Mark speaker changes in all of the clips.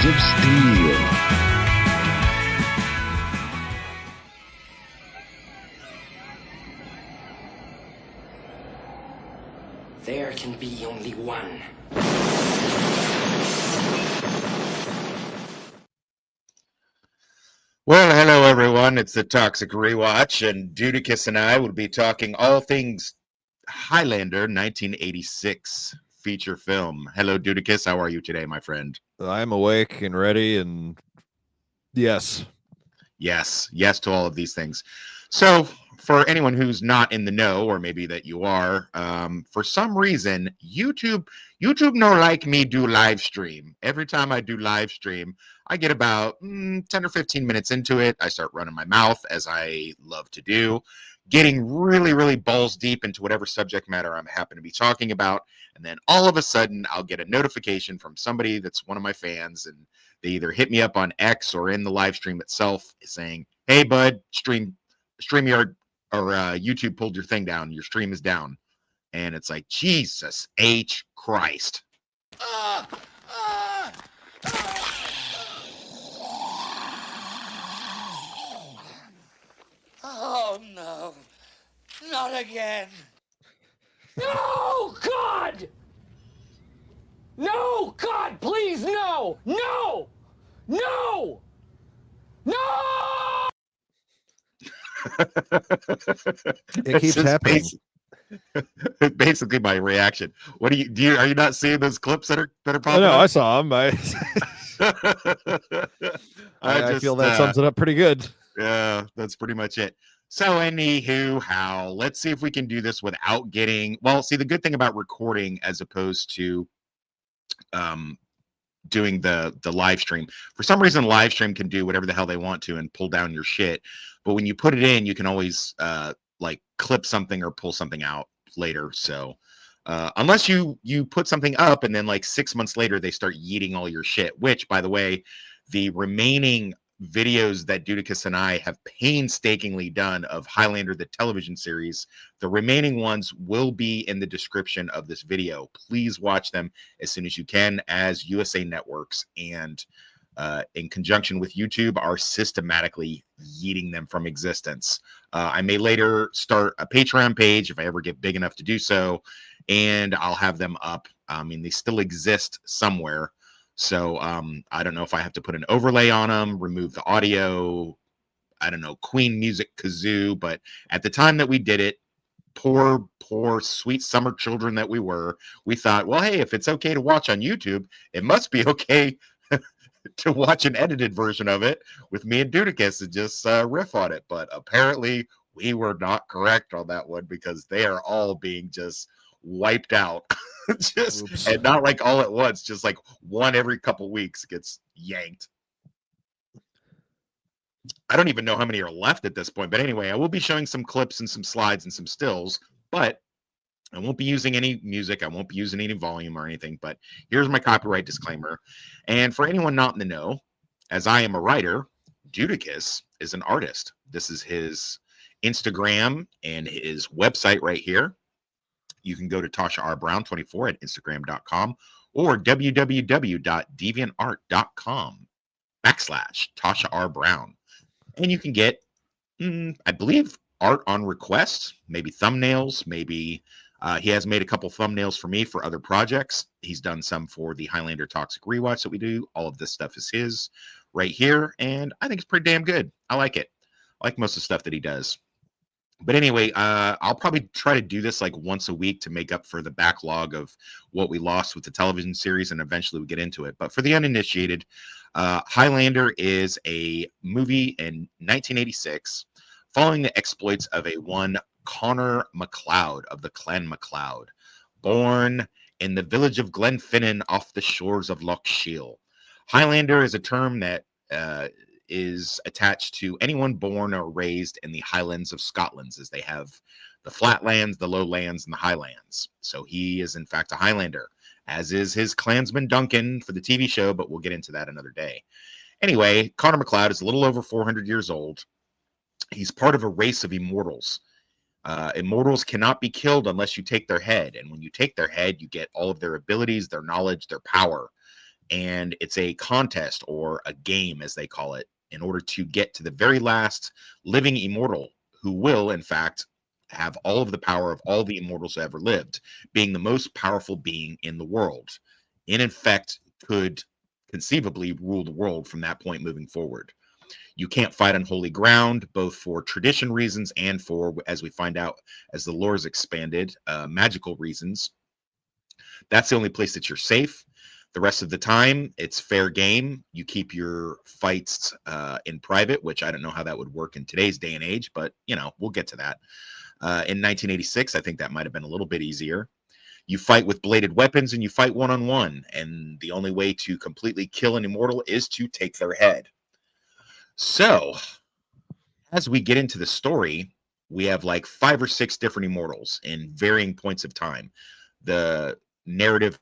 Speaker 1: Swords of Steel.
Speaker 2: There can be only one.
Speaker 3: Well, hello everyone. It's the Toxic Rewatch, and Judicus and I will be talking all things Highlander 1986 feature film. Hello, Judicus. How are you today, my friend?
Speaker 4: I'm awake and ready, and yes.
Speaker 3: Yes to all of these things. So, for anyone who's not in the know, or maybe that you are, for some reason, YouTube no like me do live stream. Every time I do live stream, I get about 10 or 15 minutes into it. I start running my mouth, as I love to do, getting really, really balls deep into whatever subject matter I'm happen to be talking about. And then all of a sudden, I'll get a notification from somebody that's one of my fans, and they either hit me up on X or in the live stream itself saying, "Hey, bud, StreamYard or YouTube pulled your thing down. Your stream is down." And it's like, Jesus H. Christ.
Speaker 5: Oh, no. Not again.
Speaker 6: No, God! No, God, please, no! No! No! No!
Speaker 4: It keeps happening.
Speaker 3: Basically my reaction. What are you not seeing those clips that are popping
Speaker 4: Oh, no,
Speaker 3: up?
Speaker 4: I saw him. I feel that sums it up pretty good.
Speaker 3: Yeah, that's pretty much it. So anywho, let's see if we can do this without getting, well, see, the good thing about recording as opposed to doing the live stream, for some reason live stream can do whatever the hell they want to and pull down your shit, but when you put it in, you can always like clip something or pull something out later. So unless you put something up and then like 6 months later they start yeeting all your shit, which, by the way, the remaining videos that Judicus and I have painstakingly done of Highlander, the television series, the remaining ones will be in the description of this video. Please watch them as soon as you can, as USA Networks and in conjunction with YouTube are systematically yeeting them from existence. I may later start a Patreon page if I ever get big enough to do so, and I'll have them up. I mean, they still exist somewhere. So I don't know if I have to put an overlay on them, remove the audio, I don't know, Queen music kazoo. But at the time that we did it, poor, sweet summer children that we were, we thought, well, hey, if it's okay to watch on YouTube, it must be okay to watch an edited version of it with me and Dudicus and just riff on it. But apparently we were not correct on that one, because they are all being just wiped out. And not like all at once, just like one every couple weeks gets yanked. I don't even know how many are left at this point, but anyway, I will be showing some clips and some slides and some stills, but I won't be using any music. I won't be using any volume or anything, but here's my copyright disclaimer. And for anyone not in the know, as I am a writer, Judicus is an artist. This is his Instagram and his website right here. You can go to Tasha R. Brown 24 at Instagram.com or www.deviantart.com/Tasha R. Brown. And you can get, I believe, art on request, maybe thumbnails, maybe he has made a couple thumbnails for me for other projects. He's done some for the Highlander Toxic rewatch that we do. All of this stuff is his right here, and I think it's pretty damn good. I like it. I like most of the stuff that he does. But anyway, I'll probably try to do this like once a week to make up for the backlog of what we lost with the television series, and eventually we'll get into it. But for the uninitiated, Highlander is a movie in 1986 following the exploits of a one Connor MacLeod of the Clan MacLeod, born in the village of Glenfinnan off the shores of Loch Shiel. Highlander is a term that is attached to anyone born or raised in the Highlands of Scotland, as they have the flatlands, the lowlands, and the highlands. So he is in fact a Highlander, as is his clansman Duncan for the TV show, but we'll get into that another day. Anyway, Connor MacLeod is a little over 400 years old. He's part of a race of immortals. Immortals cannot be killed unless you take their head, and when you take their head, you get all of their abilities, their knowledge, their power. and it's a contest or a game, as they call it, in order to get to the very last living immortal who will, in fact, have all of the power of all the immortals who ever lived, being the most powerful being in the world. And in fact, could conceivably rule the world from that point moving forward. You can't fight on holy ground, both for tradition reasons and for, as we find out as the lore is expanded, magical reasons. That's the only place that you're safe. The rest of the time, it's fair game. You keep your fights in private, which I don't know how that would work in today's day and age, but, you know, we'll get to that. In 1986, I think that might have been a little bit easier. You fight with bladed weapons and you fight one-on-one, and the only way to completely kill an immortal is to take their head. So, as we get into the story, we have like 5 or 6 different immortals in varying points of time. The narrative,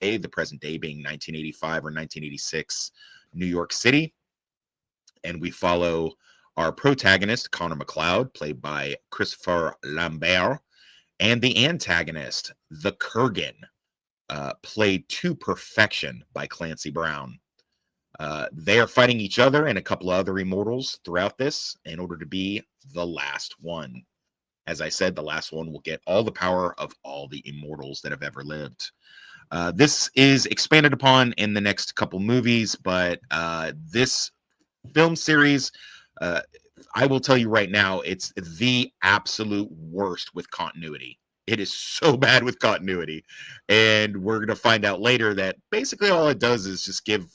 Speaker 3: the present day being 1985 or 1986 New York City, and we follow our protagonist, Connor McLeod, played by Christopher Lambert, and the antagonist, the Kurgan, played to perfection by Clancy Brown. They are fighting each other and a couple of other immortals throughout this in order to be the last one. As I said, the last one will get all the power of all the immortals that have ever lived. This is expanded upon in the next couple movies, but this film series, I will tell you right now, it's the absolute worst with continuity. It is so bad with continuity. And we're going to find out later that basically all it does is just give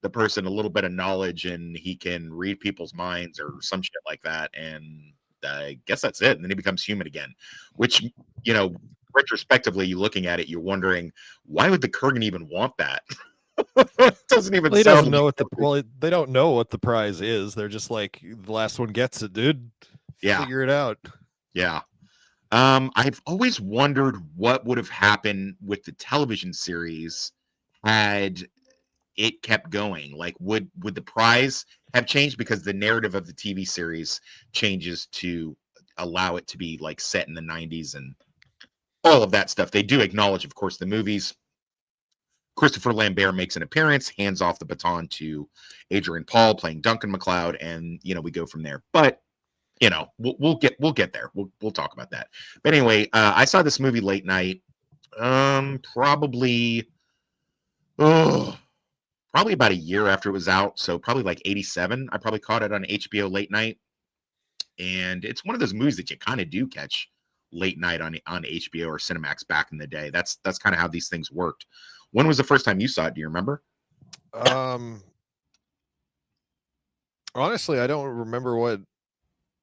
Speaker 3: the person a little bit of knowledge and he can read people's minds or some shit like that. And I guess that's it. And then he becomes human again, which, you know, retrospectively, you looking at it, you're wondering, why would the Kurgan even want that? It doesn't even
Speaker 4: Well, he
Speaker 3: sound
Speaker 4: doesn't know what they don't know what the prize is. They're just like, the last one gets it, dude.
Speaker 3: Yeah.
Speaker 4: Figure it out.
Speaker 3: Yeah. I've always wondered what would have happened with the television series had it kept going. Like, would the prize have changed because the narrative of the TV series changes to allow it to be like set in the 90s and all of that stuff. They do acknowledge, of course, the movies. Christopher Lambert makes an appearance, hands off the baton to Adrian Paul playing Duncan MacLeod, and you know, we go from there. But you know, we'll get there. We'll talk about that. But anyway, I saw this movie late night, probably about a year after it was out, so probably like 87. I probably caught it on HBO late night, and it's one of those movies that you kind of do catch late night on HBO or Cinemax back in the day. That's kind of how these things worked. When was the first time you saw it? Do you remember?
Speaker 4: Honestly, I don't remember what.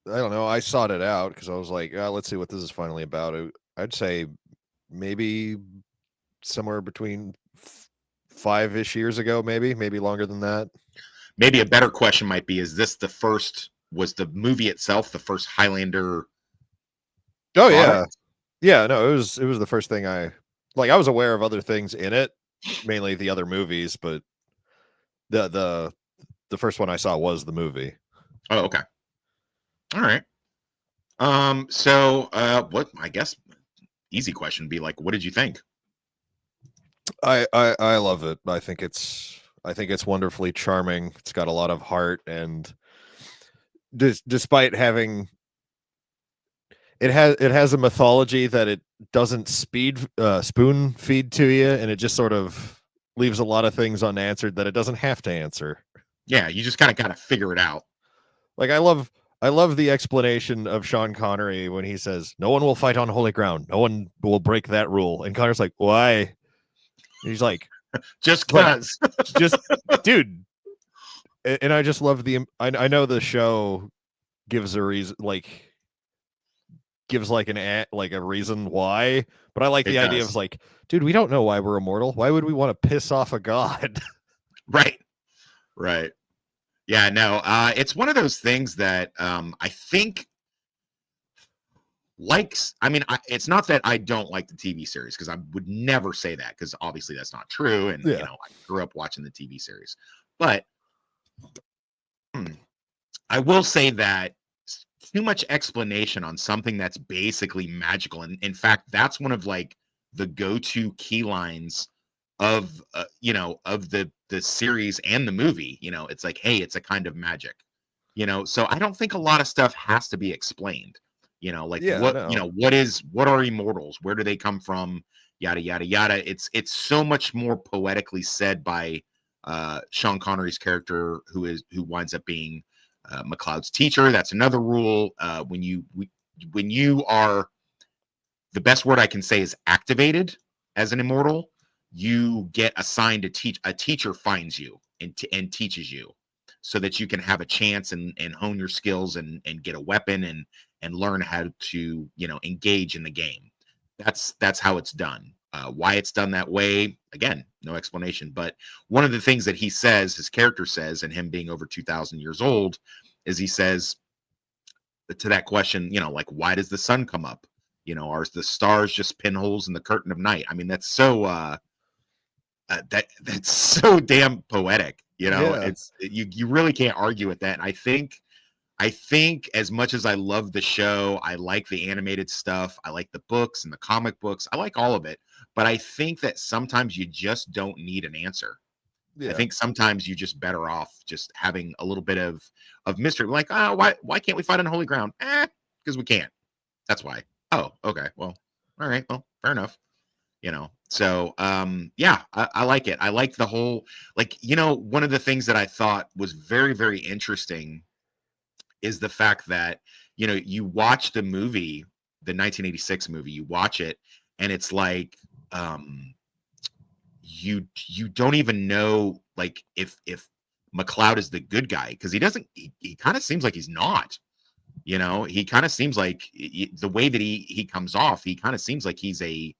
Speaker 4: I don't know. I sought it out because I was like, let's see what this is finally about. I'd say maybe somewhere between 5-ish years ago, maybe longer than that.
Speaker 3: Maybe a better question might be, is this was the movie itself the first Highlander?
Speaker 4: Oh product? Yeah. No, it was the first thing I was aware of other things in it, mainly the other movies, but the first one I saw was the movie.
Speaker 3: Oh, okay. All right. So what, I guess easy question would be like, what did you think?
Speaker 4: I love it. I think it's wonderfully charming. It's got a lot of heart, and despite having it has a mythology that it doesn't spoon feed to you, and it just sort of leaves a lot of things unanswered that it doesn't have to answer.
Speaker 3: Yeah, you just kind of got to figure it out.
Speaker 4: Like, I love the explanation of Sean Connery when he says, "No one will fight on holy ground. No one will break that rule." And Connor's like, "Why?" And he's like,
Speaker 3: "Just because."
Speaker 4: Just, dude. And I just love I know the show gives a reason, gives like a reason why, but I like the idea of like, dude, we don't know why we're immortal. Why would we want to piss off a god?
Speaker 3: Right. Yeah, no, it's one of those things that I think it's not that I don't like the TV series, because I would never say that, because obviously that's not true. And, you know, I grew up watching the TV series. But I will say that too much explanation on something that's basically magical. And in fact, that's one of like the go-to key lines of the series and the movie. It's like, hey, it's a kind of magic. So I don't think a lot of stuff has to be explained. Like
Speaker 4: Yeah, no.
Speaker 3: what are immortals? Where do they come from? Yada yada yada. It's so much more poetically said by Sean Connery's character, who winds up being McLeod's teacher. That's another rule. When you are, the best word I can say is activated as an immortal, you get assigned to teach. A teacher finds you and teaches you, so that you can have a chance and hone your skills and get a weapon and learn how to engage in the game. That's how it's done. Why it's done that way, again, no explanation. But one of the things that he says, his character says, and him being over 2,000 years old, is he says to that question, like, why does the sun come up? Are the stars just pinholes in the curtain of night? I mean, that's so that's so damn poetic.
Speaker 4: Yeah.
Speaker 3: It's you really can't argue with that. And I think as much as I love the show, I like the animated stuff, I like the books and the comic books, I like all of it. But I think that sometimes you just don't need an answer. I
Speaker 4: Yeah.
Speaker 3: think sometimes you're just better off just having a little bit of mystery. Like, oh, why can't we fight on holy ground? Because we can't. That's why. Oh, okay. Well, all right. Well, fair enough. So yeah, I like it. I like the whole, like, one of the things that I thought was very, very interesting is the fact that, you watch the movie, the 1986 movie, you watch it, and it's like, you don't even know, like, if McLeod is the good guy, because he kind of seems like he's not. He kind of seems like, the way that he comes off, he kind of seems like he's a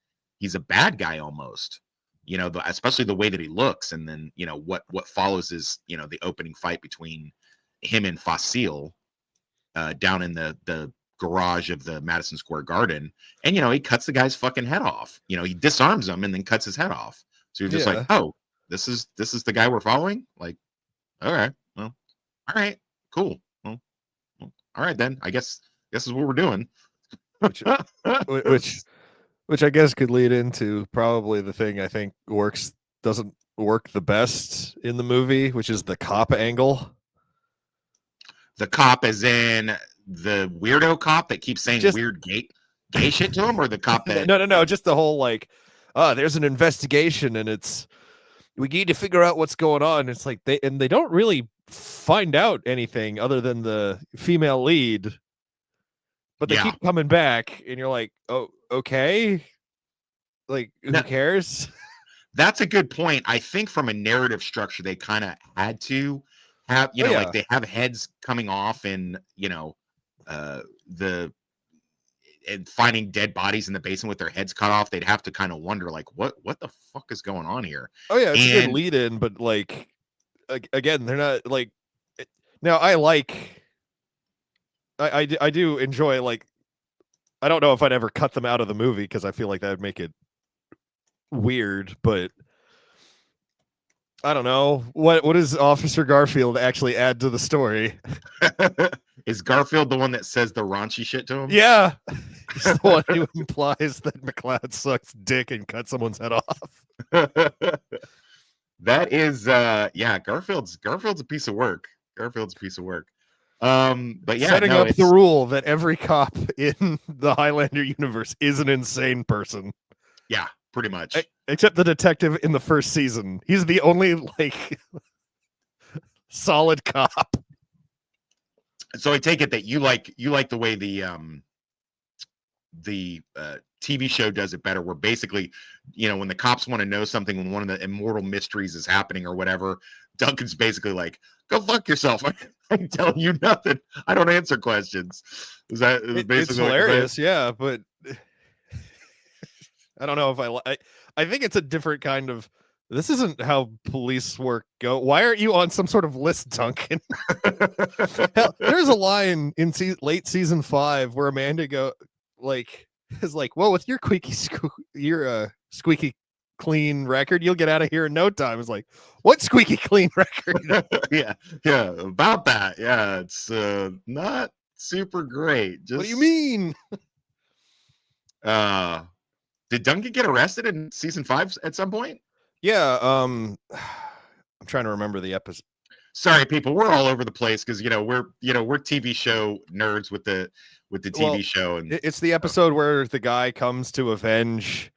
Speaker 3: bad guy almost. Especially the way that he looks, and then what follows is the opening fight between him and Facile down in the garage of the Madison Square Garden, and he cuts the guy's fucking head off. He disarms him and then cuts his head off. So you're just like,
Speaker 4: Yeah.
Speaker 3: oh, this is the guy we're following. Like, okay, well, all right, cool. Well, all right then. I guess this is what we're doing.
Speaker 4: Which which I guess could lead into probably the thing I think doesn't work the best in the movie, which is the cop angle.
Speaker 3: The cop, as in the weirdo cop that keeps saying
Speaker 4: Just
Speaker 3: weird gay shit to him, or the cop that
Speaker 4: no, just the whole, like, there's an investigation and we need to figure out what's going on. It's like they don't really find out anything other than the female lead, but they
Speaker 3: Yeah.
Speaker 4: keep coming back, and you're like, oh, okay, like, who
Speaker 3: No.
Speaker 4: cares?
Speaker 3: That's a good point. I think from a narrative structure, they kind of had to have,
Speaker 4: Oh, yeah.
Speaker 3: like, they have heads coming off, and and finding dead bodies in the basement with their heads cut off. They'd have to kind of wonder, like, what the fuck is going on here?
Speaker 4: Oh yeah, it's a good
Speaker 3: And
Speaker 4: lead in, but, like, again, they're not like. Now I do enjoy, like, I don't know if I'd ever cut them out of the movie because I feel like that would make it weird, but I don't know. What does Officer Garfield actually add to the story?
Speaker 3: is Garfield the one that says the raunchy shit to him?
Speaker 4: Yeah. He's the one who implies that McLeod sucks dick and cuts someone's head off.
Speaker 3: That is yeah, Garfield's a piece of work. But yeah,
Speaker 4: setting
Speaker 3: no,
Speaker 4: up the rule that every cop in the Highlander universe is an insane person.
Speaker 3: Yeah, pretty much.
Speaker 4: Except the detective in the first season. He's the only, like, solid cop.
Speaker 3: So I take it that you like the way the TV show does it better, where basically, when the cops want to know something, when one of the immortal mysteries is happening or whatever, Duncan's basically like, go fuck yourself. I'm telling you nothing. I don't answer questions. Is that basically
Speaker 4: it's hilarious? Yeah, but I don't know if I think it's a different kind of. This isn't how police work go. Why aren't you on some sort of list, Duncan? Hell, there's a line in late season 5 where Amanda is like, well, with your squeaky clean record, you'll get out of here in no time. It's like, what squeaky clean record?
Speaker 3: yeah, about that. Yeah, it's not super great. Just,
Speaker 4: what do you mean?
Speaker 3: Did Duncan get arrested in season 5 at some point?
Speaker 4: Yeah, I'm trying to remember the episode.
Speaker 3: Sorry, people, we're all over the place because we're TV show nerds with the TV show, and
Speaker 4: It's the episode where the guy comes to avenge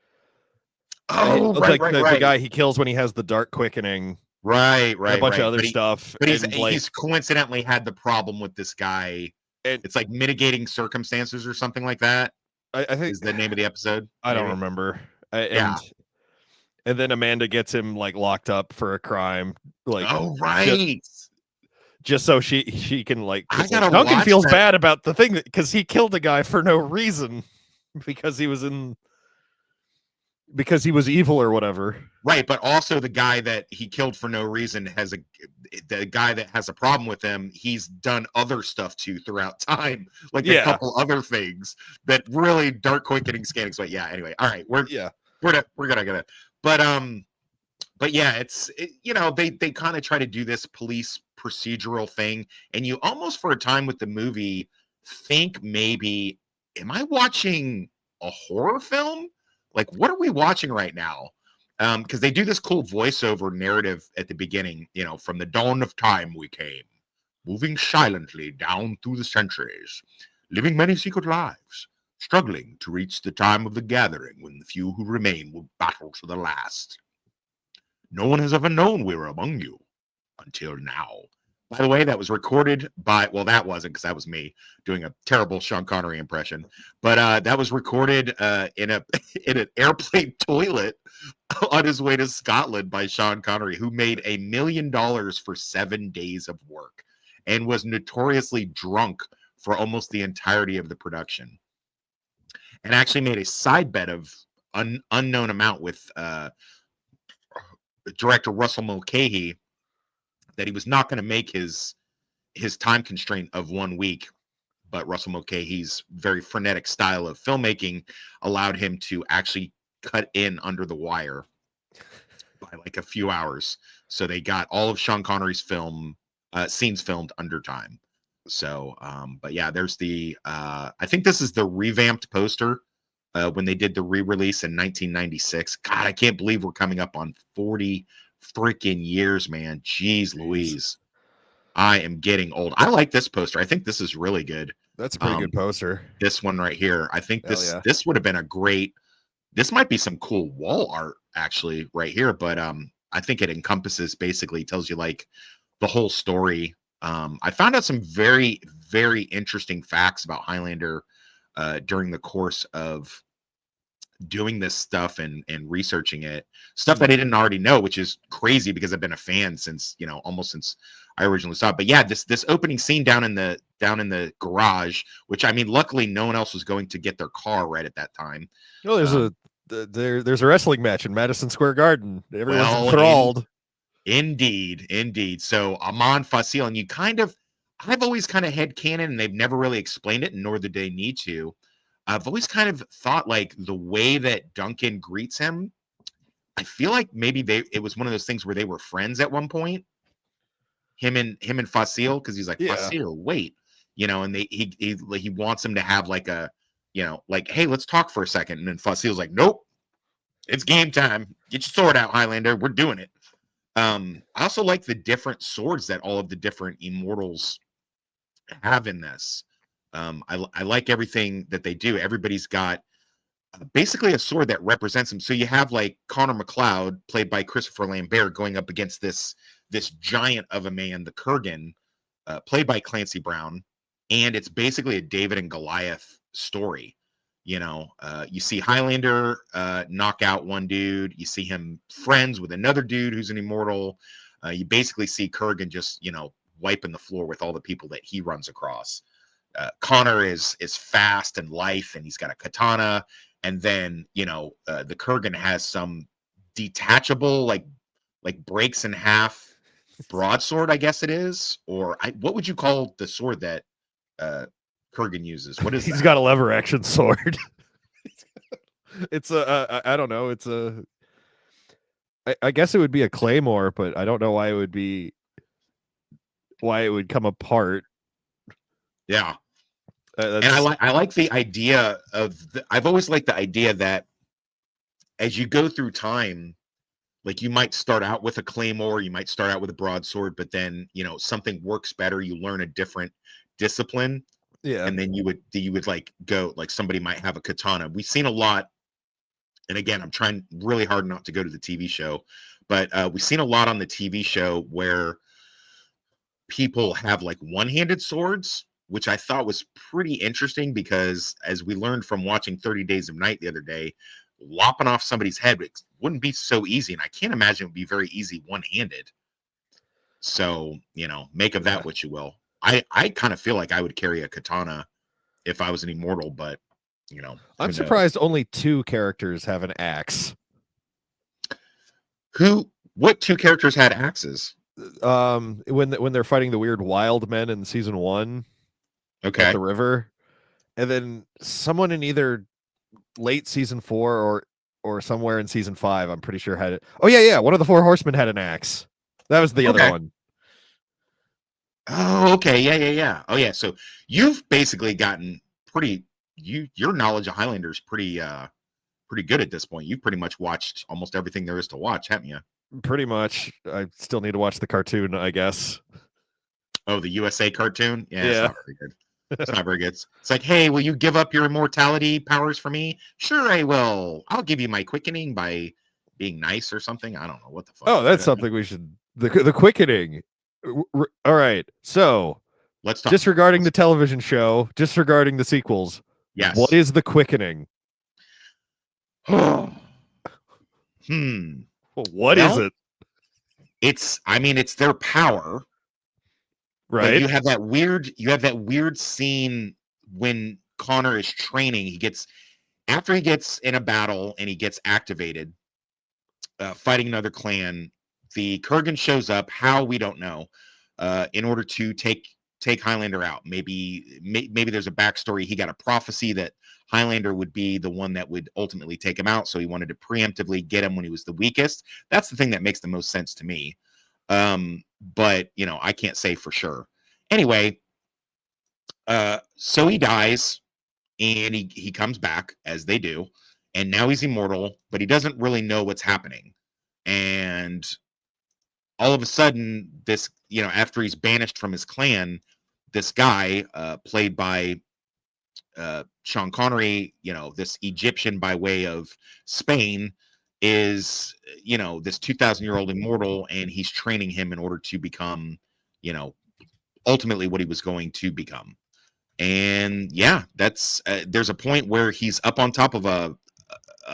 Speaker 3: right,
Speaker 4: the guy he kills when he has the dark quickening.
Speaker 3: Right,
Speaker 4: And a bunch of
Speaker 3: right.
Speaker 4: other stuff.
Speaker 3: But
Speaker 4: and
Speaker 3: he's coincidentally had the problem with this guy. It's like mitigating circumstances or something like that.
Speaker 4: I think
Speaker 3: is the name of the episode.
Speaker 4: I don't remember.
Speaker 3: Yeah.
Speaker 4: And then Amanda gets him like locked up for a crime. Like,
Speaker 3: oh right.
Speaker 4: Just so she can like.
Speaker 3: Duncan
Speaker 4: feels bad about the thing because he killed a guy for no reason because he was evil or whatever.
Speaker 3: Right, but also the guy that he killed for no reason the guy that has a problem with him, he's done other stuff too throughout time, like a couple other things that really dark quickening scanning. So yeah, anyway, all right, we're gonna get it. But yeah, they kind of try to do this police procedural thing, and you almost for a time with the movie think maybe, am I watching a horror film? Like, what are we watching right now? Because they do this cool voiceover narrative at the beginning, from the dawn of time we came, moving silently down through the centuries, living many secret lives, struggling to reach the time of the gathering when the few who remain will battle to the last. No one has ever known we were among you until now. By the way, that was recorded by, well, that wasn't because that was me doing a terrible Sean Connery impression, but that was recorded in an airplane toilet on his way to Scotland by Sean Connery, who made $1 million for 7 days of work and was notoriously drunk for almost the entirety of the production, and actually made a side bet of unknown amount with director Russell Mulcahy that he was not going to make his time constraint of 1 week, but Russell Mulcahy's very frenetic style of filmmaking allowed him to actually cut in under the wire by like a few hours. So they got all of Sean Connery's scenes filmed under time. So, but yeah, there's I think this is the revamped poster when they did the re-release in 1996. God, I can't believe we're coming up on 40 freaking years, man. Jeez Louise. I am getting old. I like this poster. I think this is really good.
Speaker 4: That's a pretty good poster.
Speaker 3: This one right here. I think this would have been this might be some cool wall art actually right here, but I think it encompasses, basically tells you like the whole story. I found out some very, very interesting facts about Highlander during the course of doing this stuff and researching it, stuff that I didn't already know, which is crazy because I've been a fan since almost since I originally saw it. But yeah, this opening scene down in the garage, which I mean, luckily no one else was going to get their car right at that time.
Speaker 4: Well, there's a wrestling match in Madison Square Garden. Everyone's enthralled.
Speaker 3: Indeed. So Amon Facile, and I've always kind of had canon, and they've never really explained it, nor did they need to. I've always kind of thought like the way that Duncan greets him, I feel like maybe it was one of those things where they were friends at one point. Him and Facile, because he's like, Facile, wait, and he wants him to have like a, like, hey, let's talk for a second. And then Facile's like, nope, it's game time. Get your sword out, Highlander. We're doing it. I also like the different swords that all of the different immortals have in this. I like everything that they do. Everybody's got basically a sword that represents him. So you have like Connor McLeod, played by Christopher Lambert, going up against this giant of a man, the Kurgan, played by Clancy Brown, and it's basically a David and Goliath story. You see Highlander knock out one dude. You see him friends with another dude who's an immortal. You basically see Kurgan just wiping the floor with all the people that he runs across. Connor is fast and lithe, and he's got a katana. And then the Kurgan has some detachable like breaks in half broadsword, I guess it is. Or what would you call the sword that Kurgan uses? What is
Speaker 4: He's
Speaker 3: that?
Speaker 4: got a lever action sword. It's I don't know. It's I guess it would be a claymore, but I don't know why it would come apart.
Speaker 3: Yeah. And I like the idea of I've always liked the idea that as you go through time, like you might start out with a claymore, you might start out with a broadsword, but then something works better. You learn a different discipline,
Speaker 4: Yeah.
Speaker 3: and then you would like go like somebody might have a katana. We've seen a lot, and again, I'm trying really hard not to go to the TV show, but we've seen a lot on the TV show where people have like one-handed swords, which I thought was pretty interesting because as we learned from watching 30 Days of Night the other day, lopping off somebody's head wouldn't be so easy, and I can't imagine it would be very easy one-handed. So, make of that what you will. I kind of feel like I would carry a katana if I was an immortal, but
Speaker 4: I'm surprised only 2 characters have an axe.
Speaker 3: What 2 characters had axes?
Speaker 4: When they're fighting the weird wild men in season 1
Speaker 3: Okay.
Speaker 4: at the river, and then someone in either late season 4 or somewhere in season 5, I'm pretty sure had it. Oh yeah, one of the 4 horsemen had an axe. That was the other one.
Speaker 3: Oh, okay. Yeah. Oh, yeah. So you've basically gotten your knowledge of Highlander is pretty good at this point. You've pretty much watched almost everything there is to watch, haven't you?
Speaker 4: Pretty much. I still need to watch the cartoon, I guess.
Speaker 3: Oh, the USA cartoon? Yeah. It's
Speaker 4: Yeah.
Speaker 3: not very good. It's not very good. It's like, hey, will you give up your immortality powers for me? Sure, I will. I'll give you my quickening by being nice or something. I don't know what the fuck.
Speaker 4: Oh, that's something we should. The quickening. All right. So
Speaker 3: let's talk.
Speaker 4: Disregarding the television show, disregarding the sequels.
Speaker 3: Yes.
Speaker 4: What is the quickening?
Speaker 3: What
Speaker 4: is it?
Speaker 3: It's their power.
Speaker 4: Right.
Speaker 3: But you have that weird scene when Connor is training. After he gets in a battle and he gets activated, fighting another clan, the Kurgan shows up. How, we don't know. In order to take Highlander out. Maybe there's a backstory. He got a prophecy that Highlander would be the one that would ultimately take him out, so he wanted to preemptively get him when he was the weakest. That's the thing that makes the most sense to me. But I can't say for sure. Anyway, so he dies and he comes back, as they do, and now he's immortal, but he doesn't really know what's happening. And all of a sudden, this, after he's banished from his clan, this guy, played by Sean Connery, this Egyptian by way of Spain, is, this 2,000-year-old immortal, and he's training him in order to become, ultimately what he was going to become. And yeah, that's there's a point where he's up on top of a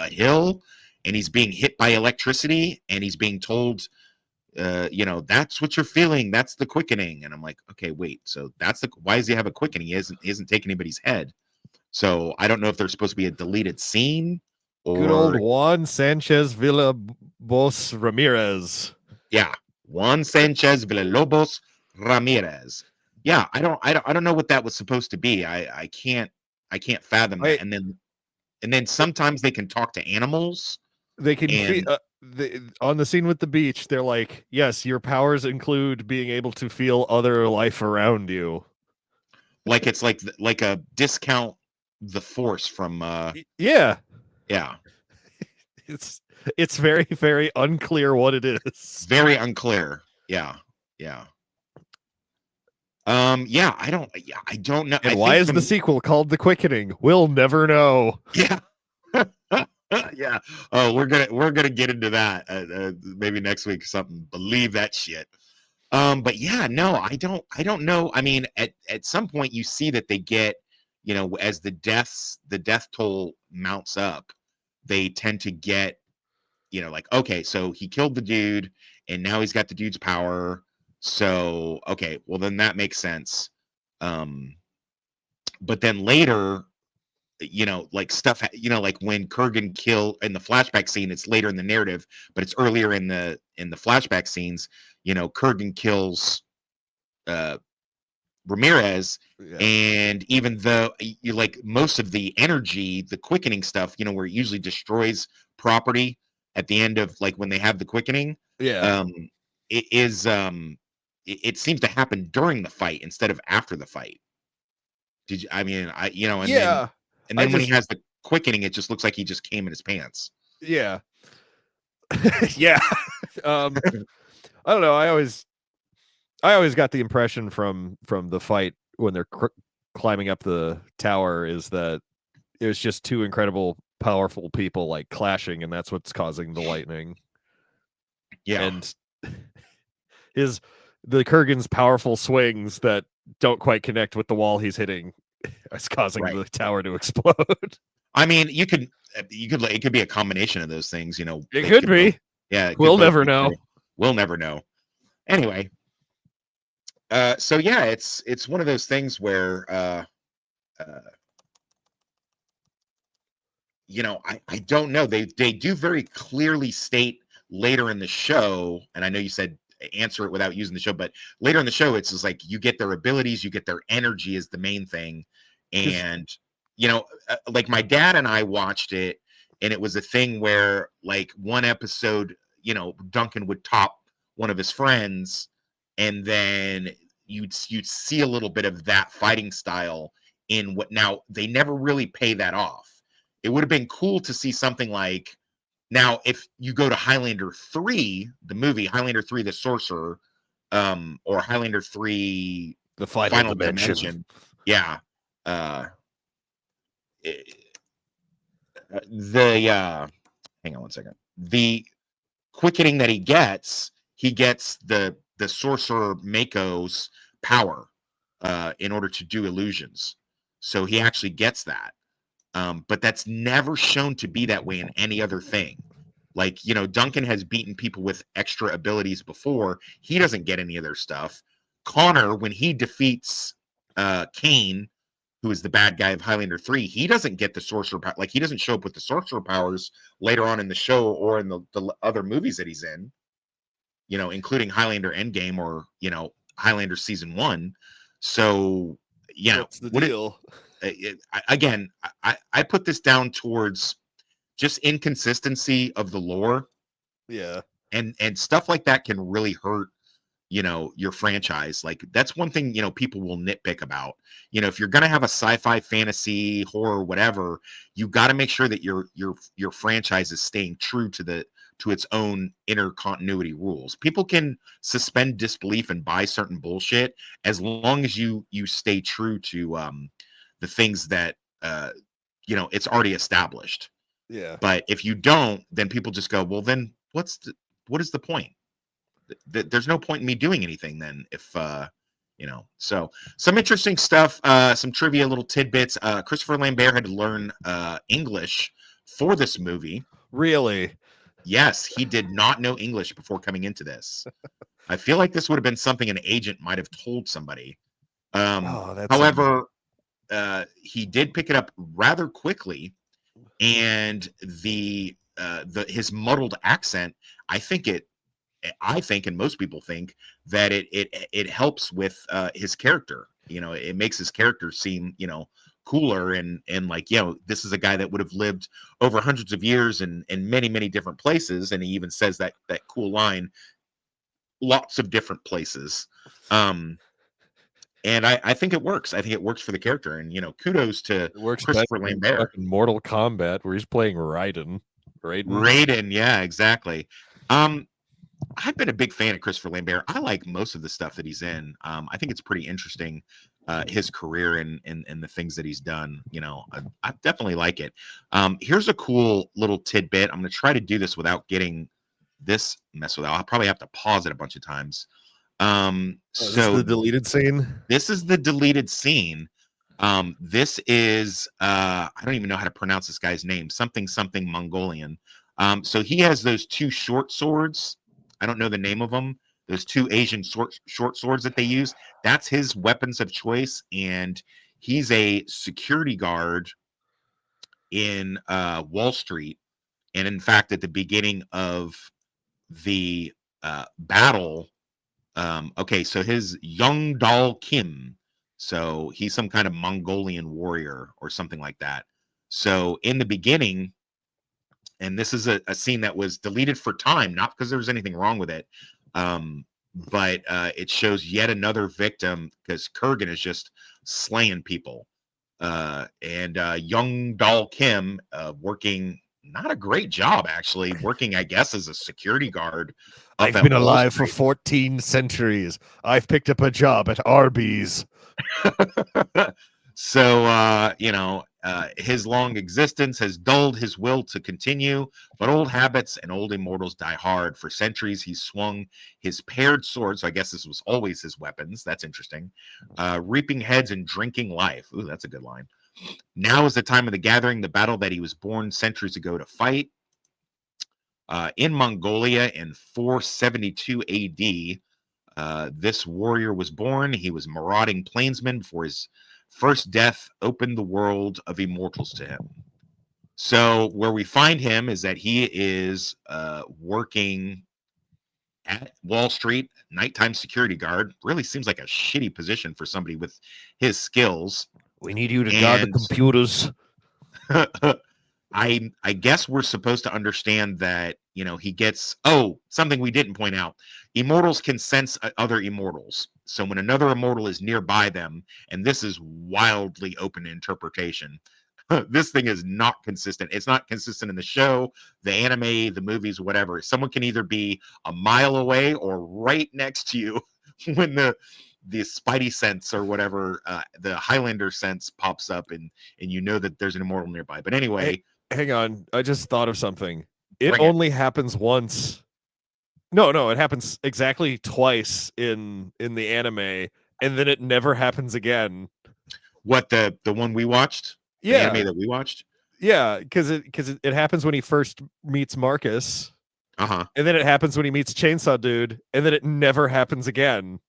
Speaker 3: hill, and he's being hit by electricity, and he's being told, that's what you're feeling. That's the quickening. And I'm like, okay, wait. So why does he have a quickening? He isn't taking anybody's head. So I don't know if there's supposed to be a deleted scene or
Speaker 4: good old Juan Sanchez Villalobos Ramirez.
Speaker 3: Yeah, Juan Sanchez Villalobos Ramirez. Yeah, I don't know what that was supposed to be. I can't fathom that. And then sometimes they can talk to animals.
Speaker 4: They can on the scene with the beach, they're like, yes, your powers include being able to feel other life around you.
Speaker 3: Like it's like a discount the Force from
Speaker 4: yeah. It's very, very unclear what it is.
Speaker 3: Very unclear. Yeah. I don't know.
Speaker 4: And why is the sequel called The Quickening? We'll never know.
Speaker 3: Yeah. Yeah. Oh, we're gonna get into that maybe next week or something. Believe that shit. But yeah, no, I don't know. I mean, at some point you see that they get, as the death toll mounts up, they tend to get, like, okay, so he killed the dude and now he's got the dude's power. So, okay, well then that makes sense. But then later, like stuff, like when Kurgan kill in the flashback scene, it's later in the narrative, but it's earlier in the flashback scenes, Kurgan kills Ramirez. Yeah. And even though you like most of the energy, the quickening stuff, where it usually destroys property at the end of like when they have the quickening, it is it seems to happen during the fight instead of after the fight. Did you? I mean, and then when he has the quickening, it just looks like he just came in his pants.
Speaker 4: Yeah. Yeah. I don't know. I always got the impression from the fight when they're climbing up the tower is that it was just two incredible, powerful people like clashing, and that's what's causing the lightning.
Speaker 3: Yeah.
Speaker 4: And the Kurgan's powerful swings that don't quite connect with the wall he's hitting is causing
Speaker 3: Right.
Speaker 4: the tower to explode.
Speaker 3: I mean, it could be a combination of those things, you know.
Speaker 4: It
Speaker 3: they
Speaker 4: could be.
Speaker 3: both- yeah, it could
Speaker 4: We'll
Speaker 3: both
Speaker 4: never
Speaker 3: be
Speaker 4: know.
Speaker 3: true. We'll never know. Anyway, so yeah, it's one of those things where you know, I don't know. They do very clearly state later in the show, and I know you said answer it without using the show, but later in the show, it's just like you get their abilities, you get their energy is the main thing, and you know, like my dad and I watched it, and it was a thing where like one episode, you know, Duncan would top one of his friends, and then you'd see a little bit of that fighting style in what now they never really pay that off. It would have been cool to see something like now if you go to Highlander 3, the movie Highlander 3 the Sorcerer, or Highlander 3
Speaker 4: The final dimension.
Speaker 3: Yeah. The hang on one second. The quickening that he gets the sorcerer Mako's power in order to do illusions. So he actually gets that. But that's never shown to be that way in any other thing. Like, you know, Duncan has beaten people with extra abilities before. He doesn't get any of their stuff. Connor, when he defeats Kane, who is the bad guy of Highlander 3, he doesn't get the sorcerer power. Like, he doesn't show up with the sorcerer powers later on in the show or in the other movies that he's in, you know, including Highlander Endgame or, you know, Highlander Season 1. So, yeah.
Speaker 4: What's the deal?
Speaker 3: I put this down towards just inconsistency of the lore.
Speaker 4: Yeah.
Speaker 3: And stuff like that can really hurt, you know, your franchise. Like that's one thing, you know, people will nitpick about. You know, if you're going to have a sci-fi, fantasy, horror, whatever, you got to make sure that your franchise is staying true to its own inner continuity rules. People can suspend disbelief and buy certain bullshit as long as you stay true to the things that you know, it's already established.
Speaker 4: Yeah.
Speaker 3: But if you don't, then people just go, well, then what is the point? There's no point in me doing anything then if you know. So some interesting stuff, some trivia, little tidbits. Christopher Lambert had to learn English for this movie.
Speaker 4: Really?
Speaker 3: Yes, he did not know English before coming into this. I feel like this would have been something an agent might have told somebody. However, he did pick it up rather quickly, and his muddled accent, I think, and most people think that it helps with his character. You know, it makes his character seem, you know, cooler and like, you know, this is a guy that would have lived over hundreds of years in many different places, and he even says that cool line, lots of different places. And I think it works. I think it works for the character. And, you know, kudos to
Speaker 4: It works
Speaker 3: Christopher
Speaker 4: better than
Speaker 3: Lambert.
Speaker 4: fucking Mortal Kombat, where he's playing Raiden.
Speaker 3: Raiden, yeah, exactly. I've been a big fan of Christopher Lambert. I like most of the stuff that he's in. I think it's pretty interesting, his career and the things that he's done. You know, I definitely like it. Here's a cool little tidbit. I'm going to try to do this without getting this mess with it. I'll probably have to pause it a bunch of times.
Speaker 4: This is
Speaker 3: So
Speaker 4: the deleted scene.
Speaker 3: this is the deleted scene. This is I don't even know how to pronounce this guy's name. Something Mongolian. So he has those two short swords. I don't know the name of them. Those two Asian short swords that they use. That's his weapons of choice, and he's a security guard in Wall Street. And in fact, at the beginning of the battle, okay, so his Young Dal Kim. So he's some kind of Mongolian warrior or something like that. So in the beginning, and this is a scene that was deleted for time, not because there was anything wrong with it, but it shows yet another victim because Kurgan is just slaying people. And Young Dal Kim, working not a great job, actually, working, I guess, as a security guard.
Speaker 4: I've been alive for 14 centuries. I've picked up a job at Arby's.
Speaker 3: So, his long existence has dulled his will to continue, but old habits and old immortals die hard. For centuries, he's swung his paired sword, so I guess this was always his weapons. That's interesting. Reaping heads and drinking life. Ooh, that's a good line. Now is the time of the gathering, the battle that he was born centuries ago to fight. In Mongolia in 472 AD, this warrior was born. He was marauding plainsman before his first death opened the world of immortals to him. So where we find him is that he is working at Wall Street, nighttime security guard. Really seems like a shitty position for somebody with his skills.
Speaker 4: We need you to guard the computers.
Speaker 3: I guess we're supposed to understand that, he gets, something we didn't point out. Immortals can sense other immortals. So when another immortal is nearby them, and this is wildly open interpretation, this thing is not consistent. It's not consistent in the show, the anime, the movies, whatever. Someone can either be a mile away or right next to you when the spidey sense or whatever, the Highlander sense pops up, and you know that there's an immortal nearby. But anyway,
Speaker 4: hang on, I just thought of something. It only happens once. No, it happens exactly twice in the anime, and then it never happens again.
Speaker 3: What, the one we watched? The anime that we watched?
Speaker 4: Yeah, because it happens when he first meets Marcus.
Speaker 3: Uh-huh.
Speaker 4: And then it happens when he meets Chainsaw Dude, and then it never happens again.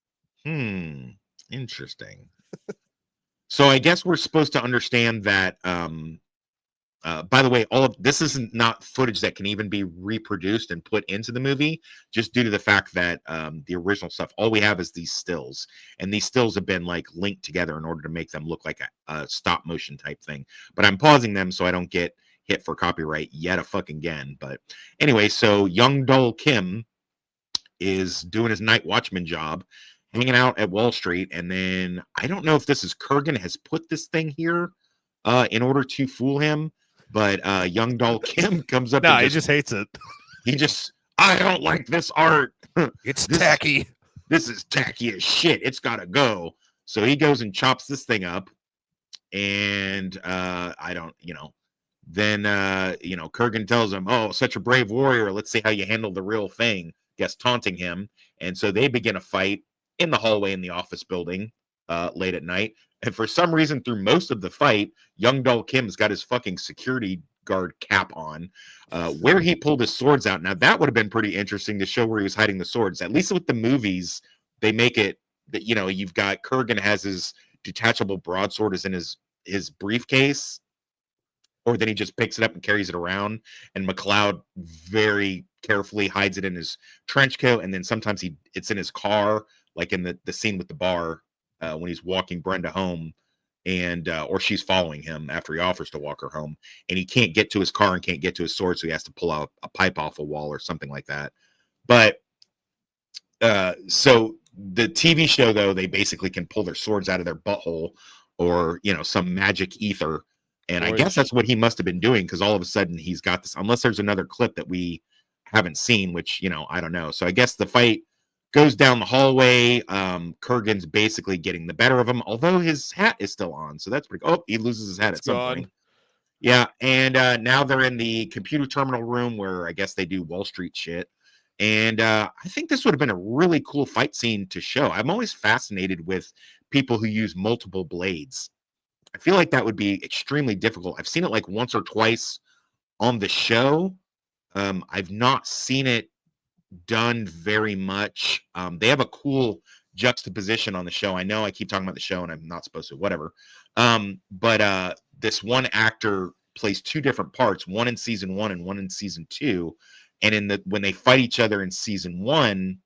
Speaker 3: Interesting. So I guess we're supposed to understand that, by the way, all of this is not footage that can even be reproduced and put into the movie, just due to the fact that the original stuff, all we have is these stills, and these stills have been like linked together in order to make them look like a stop motion type thing. But I'm pausing them so I don't get hit for copyright yet again. But anyway, so young Dol Kim is doing his night watchman job, hanging out at Wall Street, and then I don't know if this is Kurgan has put this thing here in order to fool him, but young Dol Kim comes up.
Speaker 4: No, he just hates it.
Speaker 3: I don't like this art.
Speaker 4: It's tacky.
Speaker 3: This is tacky as shit. It's gotta go. So he goes and chops this thing up, and then Kurgan tells him, "Oh, such a brave warrior. Let's see how you handle the real thing." Guess taunting him, and so they begin a fight in the hallway in the office building late at night. And for some reason, through most of the fight, young Dol Kim's got his fucking security guard cap on, where he pulled his swords out. Now that would have been pretty interesting to show where he was hiding the swords. At least with the movies, they make it that you've got Kurgan has his detachable broadsword is in his briefcase, or then he just picks it up and carries it around, and McLeod very carefully hides it in his trench coat, and then sometimes it's in his car, like in the scene with the bar when he's walking Brenda home, and or she's following him after he offers to walk her home, and he can't get to his car and can't get to his sword, so he has to pull out a pipe off a wall or something like that. But so the TV show, though, they basically can pull their swords out of their butthole or some magic ether. And I guess that's what he must have been doing, because all of a sudden he's got this, unless there's another clip that we haven't seen, which, I don't know. So I guess the fight goes down the hallway. Kurgan's basically getting the better of him, although his hat is still on. So that's pretty, he loses his hat at some point. Yeah. And now they're in the computer terminal room where I guess they do Wall Street shit. And I think this would have been a really cool fight scene to show. I'm always fascinated with people who use multiple blades. I feel like that would be extremely difficult. I've seen it like once or twice on the show. I've not seen it done very much. They have a cool juxtaposition on the show. I know I keep talking about the show and I'm not supposed to, whatever. But this one actor plays two different parts, one in season 1 and one in season 2. And when they fight each other in season 1,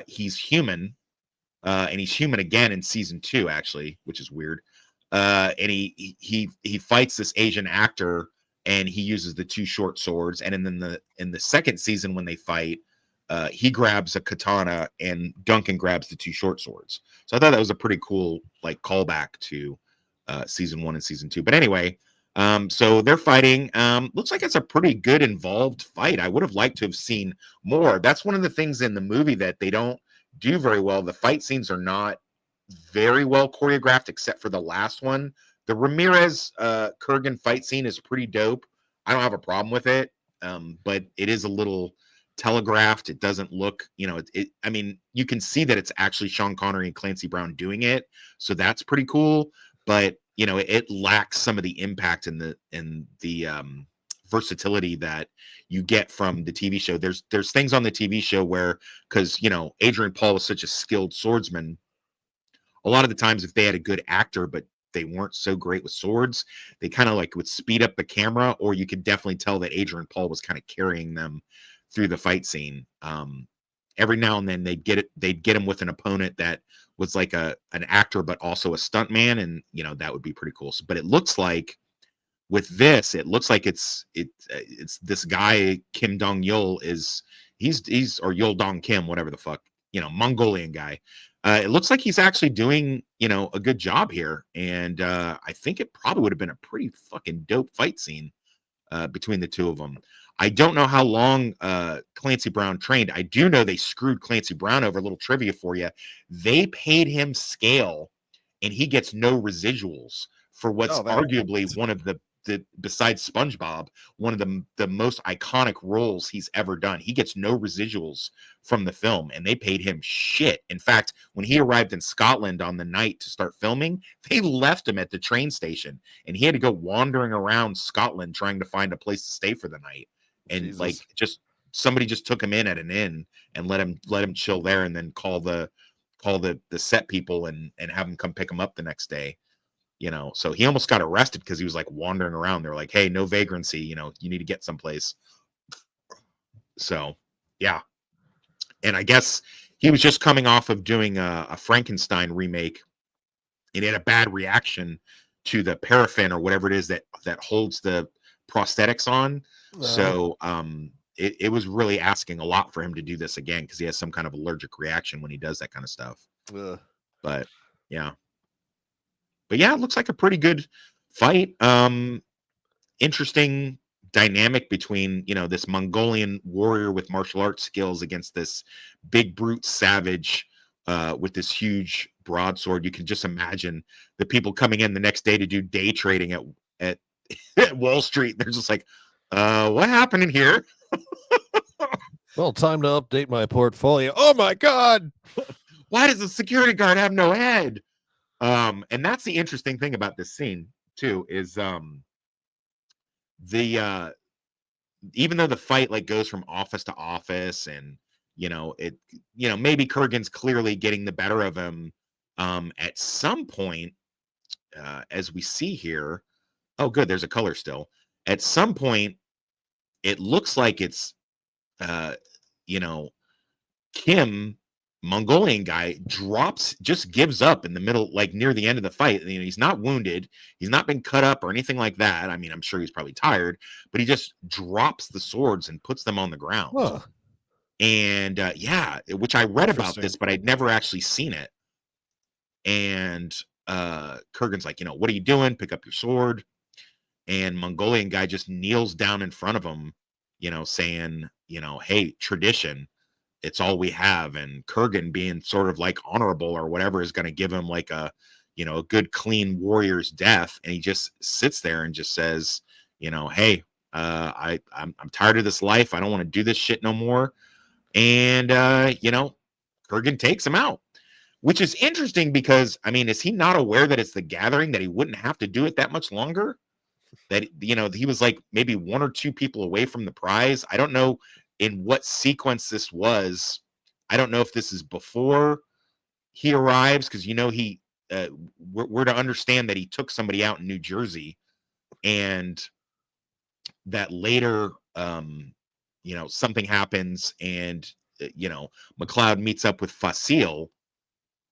Speaker 3: he's human. And he's human again in season 2, actually, which is weird. And he fights this Asian actor, and he uses the two short swords. And then in the second season, when they fight, he grabs a katana, and Duncan grabs the two short swords. So I thought that was a pretty cool callback to season 1 and season 2. But anyway, So they're fighting. Looks like it's a pretty good involved fight. I would have liked to have seen more. That's one of the things in the movie that they don't do very well. The fight scenes are not very well choreographed, except for the last one. The Ramirez Kurgan fight scene is pretty dope. I don't have a problem with it, but it is a little telegraphed. It doesn't look, I mean, you can see that it's actually Sean Connery and Clancy Brown doing it, so that's pretty cool. But it lacks some of the impact and the versatility that you get from the TV show. There's things on the TV show where, because Adrian Paul was such a skilled swordsman, a lot of the times if they had a good actor but they weren't so great with swords, they kind of like would speed up the camera, or you could definitely tell that Adrian Paul was kind of carrying them through the fight scene. Every now and then they'd get him with an opponent that was like an actor but also a stunt man, and that would be pretty cool. So, but it looks like with this, it looks like it's this guy Kim Dong Yul he's or Yul Dong Kim, whatever the fuck, Mongolian guy. It looks like he's actually doing a good job here, and I think it probably would have been a pretty fucking dope fight scene between the two of them. I don't know how long Clancy Brown trained. I do know they screwed Clancy Brown over. A little trivia for you: they paid him scale, and he gets no residuals for what's arguably one of the besides SpongeBob, one of the most iconic roles he's ever done. He gets no residuals from the film, and they paid him shit. In fact, when he arrived in Scotland on the night to start filming, they left him at the train station, and he had to go wandering around Scotland trying to find a place to stay for the night. And
Speaker 4: Jesus.
Speaker 3: somebody just took him in at an inn and let him chill there, and then call the set people and have him come pick him up the next day. So he almost got arrested because he was like wandering around. They're like, hey, no vagrancy, you need to get someplace. So yeah. And I guess he was just coming off of doing a Frankenstein remake, and he had a bad reaction to the paraffin or whatever it is that holds the prosthetics on. So it was really asking a lot for him to do this again, because he has some kind of allergic reaction when he does that kind of stuff. But yeah. But yeah, it looks like a pretty good fight. Interesting dynamic between, this Mongolian warrior with martial arts skills against this big brute savage with this huge broadsword. You can just imagine the people coming in the next day to do day trading at Wall Street. They're just like, what happened in here?
Speaker 4: Well, time to update my portfolio. Oh my God.
Speaker 3: Why does the security guard have no head? And that's the interesting thing about this scene too, is the even though the fight like goes from office to office, and maybe Kurgan's clearly getting the better of him at some point, as we see here. Oh good, there's a color still. At some point it looks like it's Kim, Mongolian guy, just gives up in the middle, like near the end of the fight. He's not wounded, he's not been cut up or anything like that. I mean, I'm sure he's probably tired, but he just drops the swords and puts them on the ground.
Speaker 4: Huh.
Speaker 3: And yeah, which I read about this, but I'd never actually seen it. And Kurgan's like, what are you doing? Pick up your sword. And Mongolian guy just kneels down in front of him, saying, hey, tradition, it's all we have. And Kurgan, being sort of like honorable or whatever, is going to give him like a good clean warrior's death. And he just sits there and just says, hey, I'm tired of this life. I don't want to do this shit no more. And Kurgan takes him out, which is interesting because, I mean, is he not aware that it's the gathering, that he wouldn't have to do it that much longer? That he was like maybe one or two people away from the prize. I don't know in what sequence this was. I don't know if this is before he arrives, because he we're to understand that he took somebody out in New Jersey, and that later something happens, and McLeod meets up with Facile,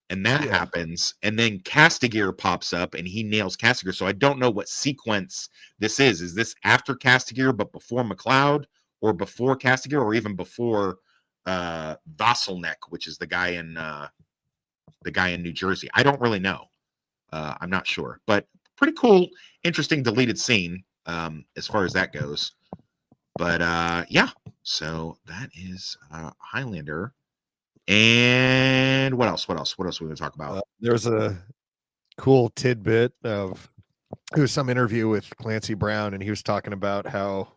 Speaker 3: and that happens, and then Castigar pops up and he nails Castigar. So I don't know what sequence this is. Is this after Castigar but before McLeod, or before Castigar, or even before Vasselneck, which is the guy in New Jersey? I don't really know. I'm not sure, but pretty cool, interesting deleted scene as far as that goes. But yeah, so that is Highlander. And what else? What are we going to talk about?
Speaker 4: There's a cool tidbit of it was some interview with Clancy Brown, and he was talking about how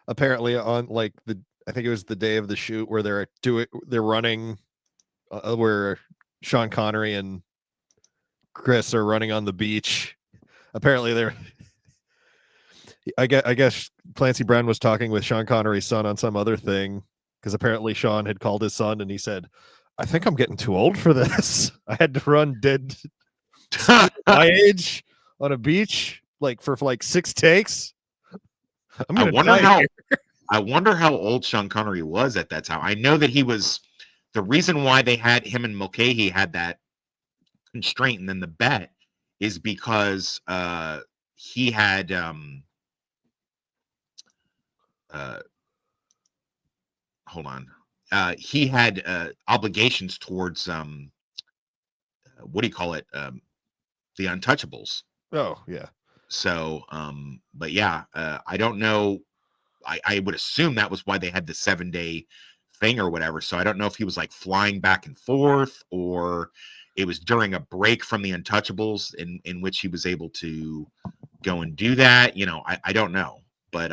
Speaker 4: apparently on like I think it was the day of the shoot where they're running where Sean Connery and Chris are running on the beach. Apparently I guess Clancy Brown was talking with Sean Connery's son on some other thing, because apparently Sean had called his son and he said, I think I'm getting too old for this. I had to run dead my age on a beach for 6 takes.
Speaker 3: I wonder how old Sean Connery was at that time. I know that he was the reason why they had him and Mulcahy had that constraint and then the bet is because he had hold on. He had obligations towards what do you call it? The Untouchables.
Speaker 4: Oh, yeah.
Speaker 3: So but yeah, I don't know. I would assume that was why they had the 7-day thing or whatever. So I don't know if he was like flying back and forth or it was during a break from the Untouchables in which he was able to go and do that. I don't know. But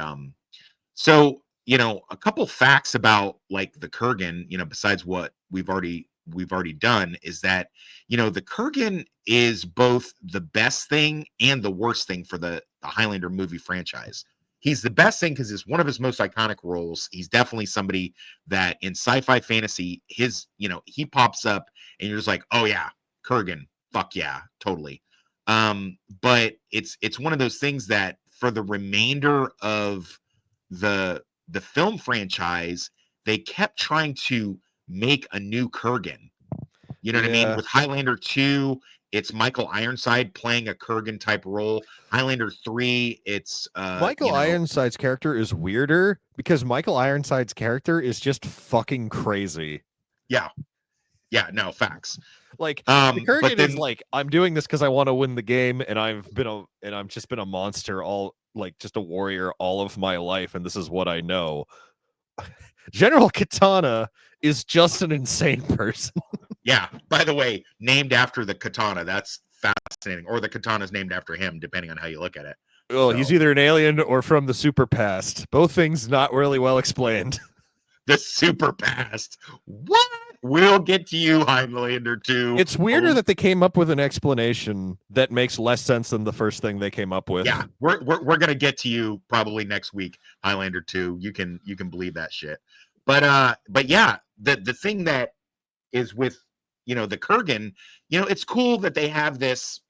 Speaker 3: so a couple facts about like the Kurgan, besides what we've already done is that the Kurgan is both the best thing and the worst thing for the Highlander movie franchise. He's the best thing because it's one of his most iconic roles. He's definitely somebody that in sci-fi fantasy, he pops up and you're just like, oh yeah, Kurgan, fuck yeah, totally. But it's one of those things that for the remainder of the film franchise, they kept trying to make a new Kurgan. You know what I mean? With Highlander 2, it's Michael Ironside playing a Kurgan type role. Highlander 3, it's
Speaker 4: Michael Ironside's character is weirder because Michael Ironside's character is just fucking crazy.
Speaker 3: Yeah. Yeah, no, facts.
Speaker 4: The Kurgan is like, I'm doing this because I want to win the game, and I've just been a monster just a warrior all of my life, and this is what I know. General Katana is just an insane person.
Speaker 3: Yeah. By the way, named after the katana. That's fascinating. Or the katana's named after him, depending on how you look at it.
Speaker 4: Well, he's either an alien or from the super past. Both things not really well explained.
Speaker 3: The super past. What? We'll get to you, Highlander 2.
Speaker 4: It's weirder that they came up with an explanation that makes less sense than the first thing they came up with.
Speaker 3: Yeah, we're gonna get to you probably next week, Highlander 2. You can believe that shit. But yeah, the thing that is with the Kurgan, it's cool that they have this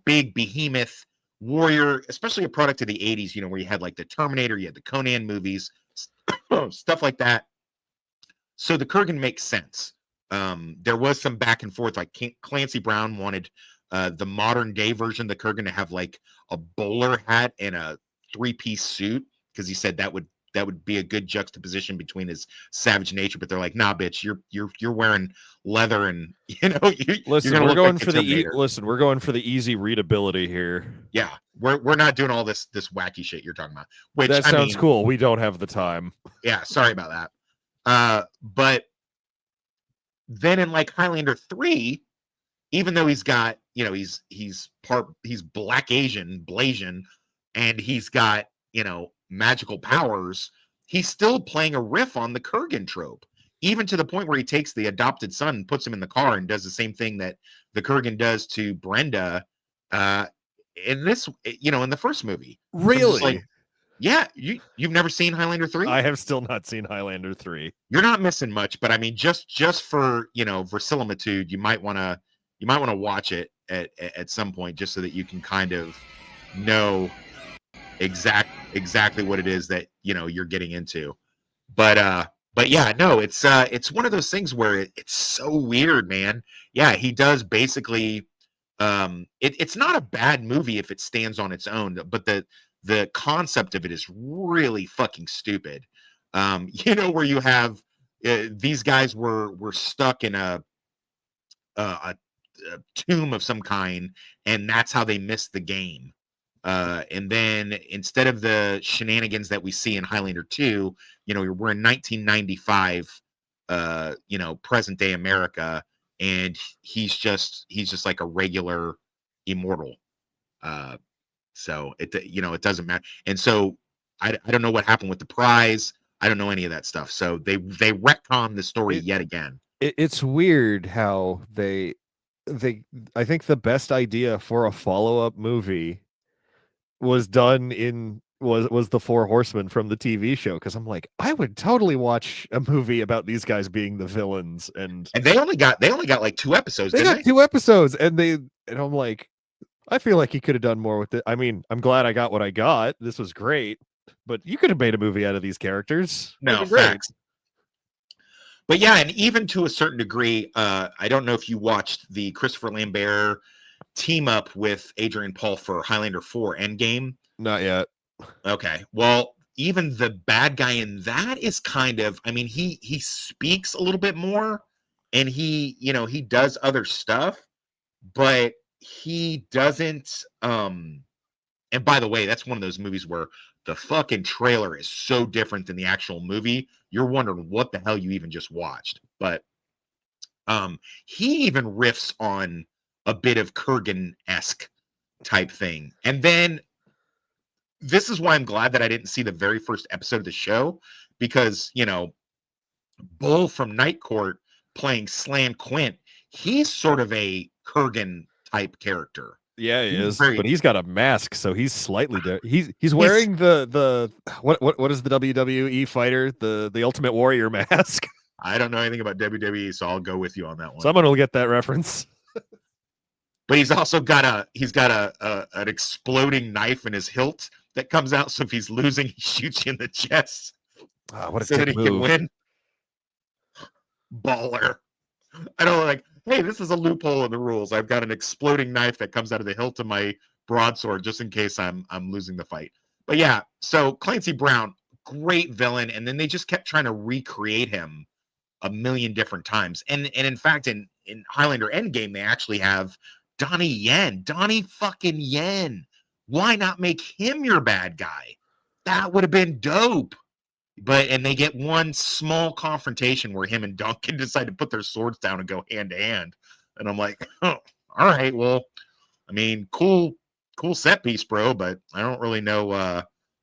Speaker 3: big behemoth warrior, especially a product of the 80s, where you had like the Terminator, you had the Conan movies, stuff like that. So the Kurgan makes sense. There was some back and forth, like Clancy Brown wanted the modern day version of the Kurgan to have like a bowler hat and a 3-piece suit because he said that would be a good juxtaposition between his savage nature. But they're like, nah, bitch, you're wearing leather and
Speaker 4: listen, we're going for we're going for the easy readability here.
Speaker 3: Yeah, we're not doing all this wacky shit you're talking about. Which
Speaker 4: that sounds cool. We don't have the time.
Speaker 3: Yeah, sorry about that. But then in like Highlander 3, even though he's got, he's Black Asian, Blasian, and he's got, magical powers, he's still playing a riff on the Kurgan trope, even to the point where he takes the adopted son and puts him in the car and does the same thing that the Kurgan does to Brenda in this, in the first movie.
Speaker 4: Really?
Speaker 3: Yeah, you've never seen Highlander 3?
Speaker 4: I have still not seen Highlander 3.
Speaker 3: You're not missing much, but I mean, just for verisimilitude, you might want to watch it at some point, just so that you can kind of know exactly what it is that you're getting into. But yeah, no, it's one of those things where it's so weird, man. Yeah, he does basically. It's not a bad movie if it stands on its own, but the concept of it is really fucking stupid. Where you have these guys were stuck in a tomb of some kind, and that's how they missed the game. And then instead of the shenanigans that we see in Highlander 2, we're in 1995, present day America, and he's just like a regular immortal. So it doesn't matter. And so I don't know what happened with the prize. I don't know any of that stuff. So they retcon the story yet again.
Speaker 4: It's weird how they I think the best idea for a follow-up movie was the Four Horsemen from the TV show, because I'm like, I would totally watch a movie about these guys being the villains, and
Speaker 3: they only got like 2 episodes.
Speaker 4: They got 2 episodes, and I'm like, I feel like he could have done more with it. I mean, I'm glad I got what I got. This was great, but you could have made a movie out of these characters.
Speaker 3: No, facts. But yeah, and even to a certain degree, I don't know if you watched the Christopher Lambert team up with Adrian Paul for Highlander 4 Endgame.
Speaker 4: Not yet.
Speaker 3: Okay. Well, even the bad guy in that is kind of, I mean, he speaks a little bit more, and he does other stuff, but he doesn't and by the way, that's one of those movies where the fucking trailer is so different than the actual movie. You're wondering what the hell you even just watched. But he even riffs on a bit of Kurgan-esque type thing. And then this is why I'm glad that I didn't see the very first episode of the show, because, Bull from Night Court playing Slan Quint, he's sort of a Kurgan type character.
Speaker 4: Yeah, he is, but he's got a mask, so he's slightly different. He's wearing the what is the WWE fighter, the Ultimate Warrior mask?
Speaker 3: I don't know anything about WWE, so I'll go with you on that one.
Speaker 4: Someone will get that reference.
Speaker 3: But he's also got an exploding knife in his hilt that comes out, so if he's losing, he shoots you in the chest.
Speaker 4: What a
Speaker 3: so that he can win. Baller. I don't like, hey, this is a loophole in the rules. I've got an exploding knife that comes out of the hilt of my broadsword just in case I'm losing the fight. But yeah, so Clancy Brown, great villain, and then they just kept trying to recreate him a million different times. And in fact, in Highlander Endgame, they actually have Donnie fucking Yen. Why not make him your bad guy? That would have been dope. And they get one small confrontation where him and Duncan decide to put their swords down and go hand to hand. And I'm like, oh, all right, well, I mean, cool set piece, bro, but I don't really know I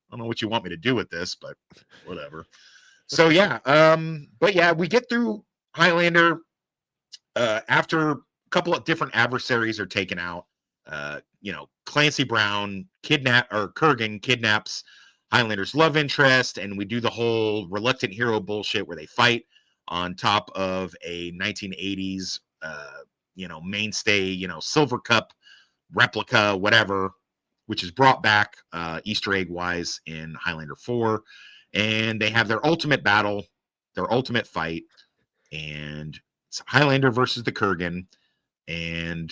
Speaker 3: don't know what you want me to do with this, but whatever. So yeah, but yeah, we get through Highlander after a couple of different adversaries are taken out. Clancy Brown Kurgan kidnaps Highlander's love interest, and we do the whole reluctant hero bullshit where they fight on top of a 1980s mainstay, Silver Cup replica, whatever, which is brought back Easter egg wise in Highlander 4. And they have their ultimate battle, their ultimate fight, and it's Highlander versus the Kurgan. And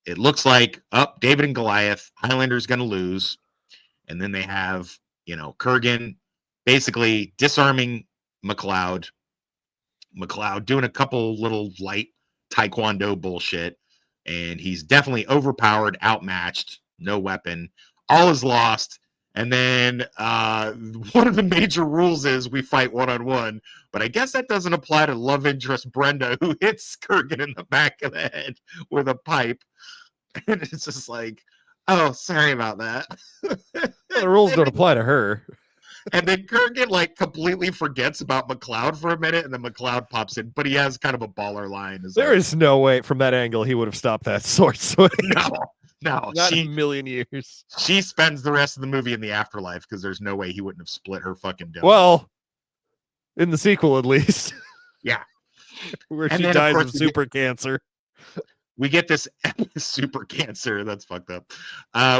Speaker 3: it looks like David and Goliath, Highlander's going to lose. And then they have, Kurgan basically disarming McLeod doing a couple little light taekwondo bullshit. And he's definitely overpowered, outmatched, no weapon. All is lost. And then one of the major rules is we fight one-on-one. But I guess that doesn't apply to love interest Brenda, who hits Kurgan in the back of the head with a pipe. And it's just like, oh, sorry about that.
Speaker 4: The rules don't apply to her.
Speaker 3: And then Kurgan completely forgets about McLeod for a minute, and then McLeod pops in, but he has kind of a baller line.
Speaker 4: There is no way from that angle he would have stopped that sword swing.
Speaker 3: No,
Speaker 4: not in a million years.
Speaker 3: She spends the rest of the movie in the afterlife because there's no way he wouldn't have split her fucking donut.
Speaker 4: Well, in the sequel at least.
Speaker 3: Yeah.
Speaker 4: Where she dies of super cancer.
Speaker 3: We get this super cancer. That's fucked up.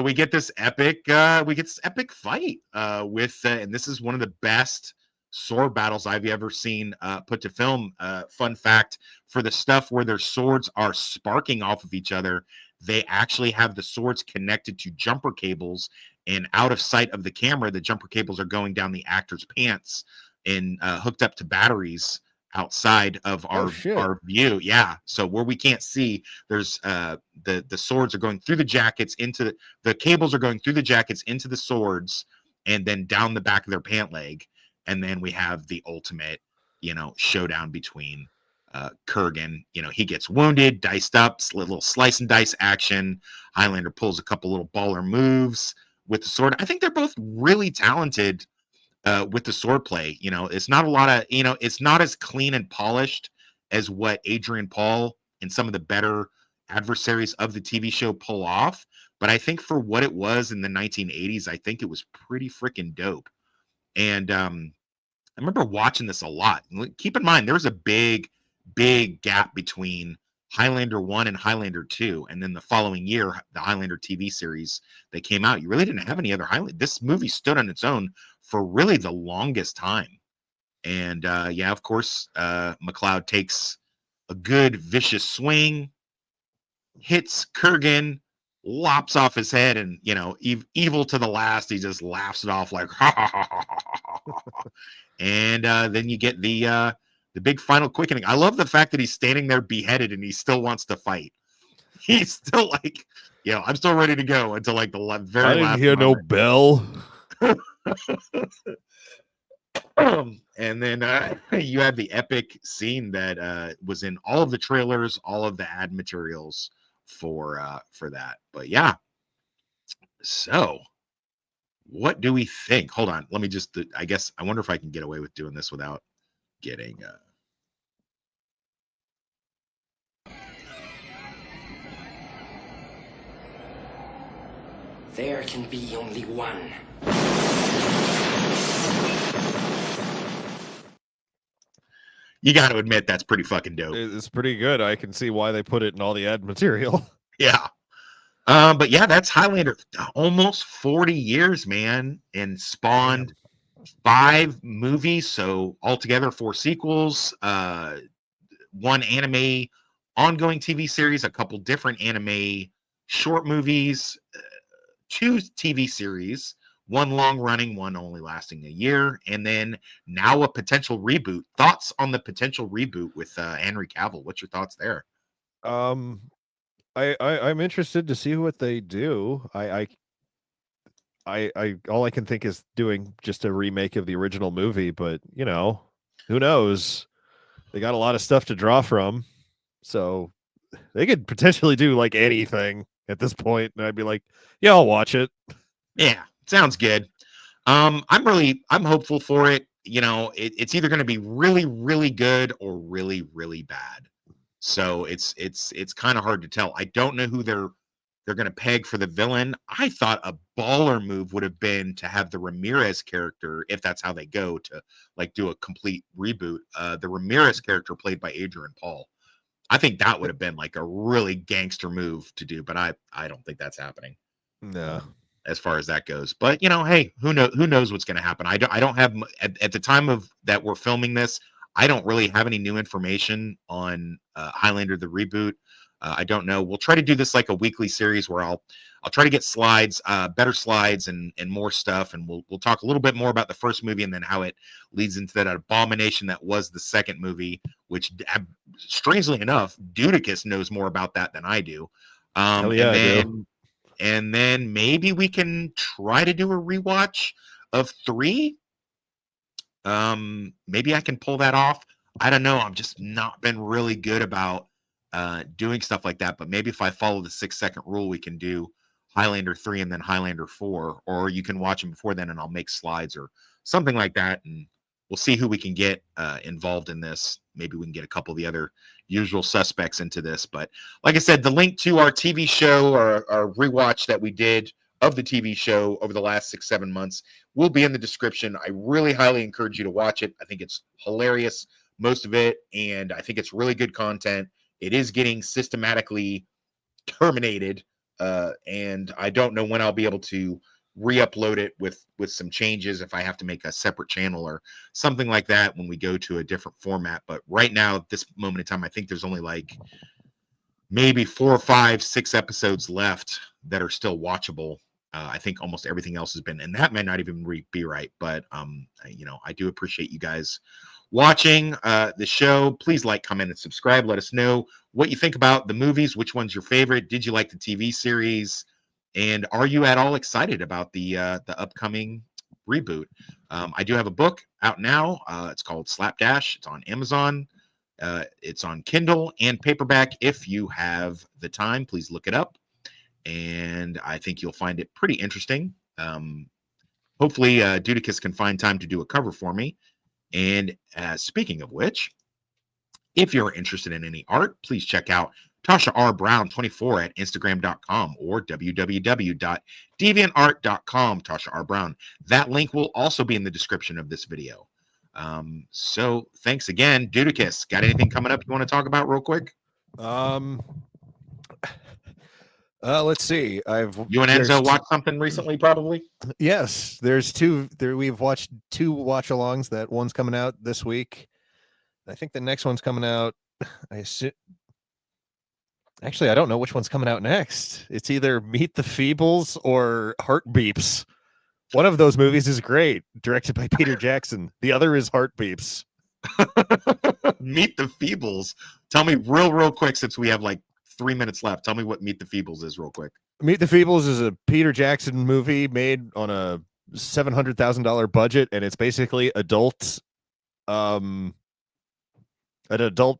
Speaker 3: We get this epic fight with, and this is one of the best sword battles I've ever seen put to film. Fun fact, for the stuff where their swords are sparking off of each other, they actually have the swords connected to jumper cables, and out of sight of the camera, the jumper cables are going down the actor's pants and hooked up to batteries outside of
Speaker 4: Oh, shit.
Speaker 3: our view. Yeah. So where we can't see, there's the swords are going through the jackets into the cables are going through the jackets into the swords and then down the back of their pant leg. And then we have the ultimate, showdown between Kurgan. He gets wounded, diced up, little slice and dice action. Highlander pulls a couple little baller moves with the sword. I think they're both really talented with the sword play. It's not a lot of, it's not as clean and polished as what Adrian Paul and some of the better adversaries of the TV show pull off. But I think for what it was in the 1980s, I think it was pretty freaking dope. And I remember watching this a lot. Keep in mind, there was a big gap between Highlander 1 and Highlander 2. And then the following year, the Highlander TV series that came out, you really didn't have any other Highlander. This movie stood on its own for really the longest time. And yeah, of course, McLeod takes a good vicious swing, hits Kurgan, lops off his head, and evil to the last, he just laughs it off like ha ha ha ha ha ha. And then you get the big final quickening. I love the fact that he's standing there beheaded and he still wants to fight. He's still like, I'm still ready to go until like the very last.
Speaker 4: I didn't hear no bell.
Speaker 3: And then you had the epic scene that was in all of the trailers, all of the ad materials for that. But yeah, so what do we think? Hold on, let me just, I wonder if I can get away with doing this without getting
Speaker 2: There can be only one.
Speaker 3: You got to admit that's pretty fucking dope.
Speaker 4: It's pretty good. I can see why they put it in all the ad material.
Speaker 3: Yeah. But yeah, that's Highlander. Almost 40 years, man, and spawned 5 movies. So altogether 4 sequels, 1 anime ongoing TV series, a couple different anime short movies, 2 TV series, 1 long running, 1 only lasting a year, and then now a potential reboot. Thoughts on the potential reboot with Henry Cavill? What's your thoughts there?
Speaker 4: I'm interested to see what they do. I all I can think is doing just a remake of the original movie, but who knows? They got a lot of stuff to draw from, so they could potentially do like anything at this point, and I'd be like, yeah, I'll watch it.
Speaker 3: Yeah, sounds good. I'm hopeful for it. It's either going to be really, really good or really, really bad. So it's kind of hard to tell. I don't know who they're going to peg for the villain. I thought a baller move would have been to have the Ramirez character, if that's how they go, to like do a complete reboot. The Ramirez character played by Adrian Paul. I think that would have been like a really gangster move to do, but I don't think that's happening.
Speaker 4: No.
Speaker 3: As far as that goes. But hey, who knows what's going to happen. I don't have at the time of that we're filming this, I don't really have any new information on Highlander the reboot. I don't know. We'll try to do this like a weekly series where I'll try to get slides, better slides and more stuff, and we'll talk a little bit more about the first movie and then how it leads into that abomination that was the second movie, which strangely enough, Dudicus knows more about that than I do.
Speaker 4: Hell yeah, I do.
Speaker 3: And then maybe we can try to do a rewatch of 3. Maybe I can pull that off. I don't know. I'm just not been really good about doing stuff like that. But maybe if I follow the 6-second rule, we can do Highlander 3 and then Highlander 4, or you can watch them before then and I'll make slides or something like that. And we'll see who we can get involved in this. Maybe we can get a couple of the other usual suspects into this. But like I said, the link to our TV show or our rewatch that we did of the TV show over the last 6-7 months will be in the description. I really highly encourage you to watch it. I think it's hilarious, most of it, and I think it's really good content. It is getting systematically terminated, and I don't know when I'll be able to re-upload it with some changes if I have to make a separate channel or something like that when we go to a different format. But right now, at this moment in time, I think there's only like maybe 4 or 5, 6 episodes left that are still watchable. I think almost everything else has been, and that may not even be right, but I do appreciate you guys watching the show. Please like, comment, and subscribe. Let us know what you think about the movies. Which one's your favorite? Did you like the TV series? And are you at all excited about the upcoming reboot? I do have a book out now. It's called Slapdash. It's on Amazon. It's on Kindle and paperback. If you have the time, please look it up. And I think you'll find it pretty interesting. Hopefully, Dudicus can find time to do a cover for me. And speaking of which, if you're interested in any art, please check out Tasha R. Brown 24 at Instagram.com or www.deviantart.com. Tasha R. Brown. That link will also be in the description of this video. So thanks again, Dudicus. Got anything coming up you want to talk about real quick?
Speaker 4: Let's see.
Speaker 3: You and Enzo watched something recently, probably.
Speaker 4: Yes, there's two. We've watched two watch-alongs. That one's coming out this week. I think the next one's coming out. Actually, I don't know which one's coming out next. It's either Meet the Feebles or Heart Beeps. One of those movies is great, directed by Peter Jackson. The other is Heart Beeps.
Speaker 3: Meet the Feebles. Tell me real quick, since we have like 3 minutes left. Tell me what Meet the Feebles is real quick.
Speaker 4: Meet the Feebles is a Peter Jackson movie made on a $700,000 budget, and it's basically an adult